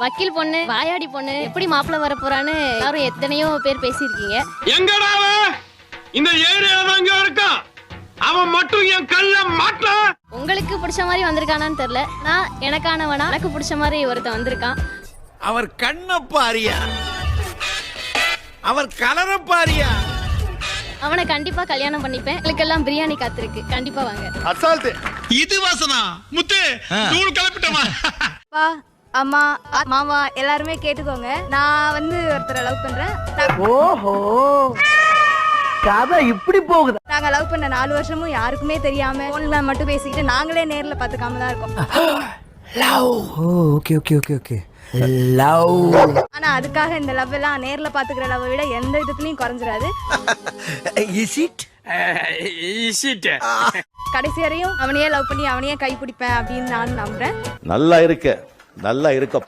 வக்கீல் பொண்ணு, வாயாடி பொண்ணு, எப்படி மாப்பிள்ள வர போறான்னு எல்லாரும் எத்தனையோ பேர் பேசியிருக்கீங்க. எங்கடா இந்த ஏரியால தான் இருக்கான், அவன் மட்டும் என் கல்ல மாட்டல. உங்களுக்கு பிடிச்ச மாதிரி வந்திருக்கானான்னு தெரியல. நான் எனக்கானவனா, எனக்கு பிடிச்ச மாதிரி ஒருத்தன் வந்திருக்கான். அவர் கண்ண பாரியா, அவர் கலர பாரியா. அவனை கண்டிப்பா கல்யாணம் பண்ணிப்பேன். எங்களுக்கெல்லாம் பிரியாணி காத்திருக்கு, கண்டிப்பா வாங்க. அசால்ட் இது வாசனா முத்து தூள் கலப்பிட்டமா. அப்பா, அம்மா, மாமா எல்லாருமே கேட்டுக்கோங்க. நான் வந்து ஒருத்தரை லவ் பண்றேன். ஓஹோ, கதை இப்படி போகுது. நாங்க லவ் பண்ண 4 வருஷமும் யாருக்குமே தெரியாம போன்ல மட்டும் பேசிக்கிட்டு நாங்களே நேர்ல பாத்துக்காம தான் இருக்கோம். Love. Okay okay okay okay. Love. ஆனா அதுக்காக இந்த லவ் எல்லாம் நேர்ல பாத்துக்கிற லவ் விட எந்த விதத்துலயும் குறைஞ்சிராது. Is it? கடைசி வரையும் அவனையே லவ் பண்ணி அவனையே கைப்பிடிப்பேன் அப்படின்னு நான் நம்புறேன். நல்லா இருக்க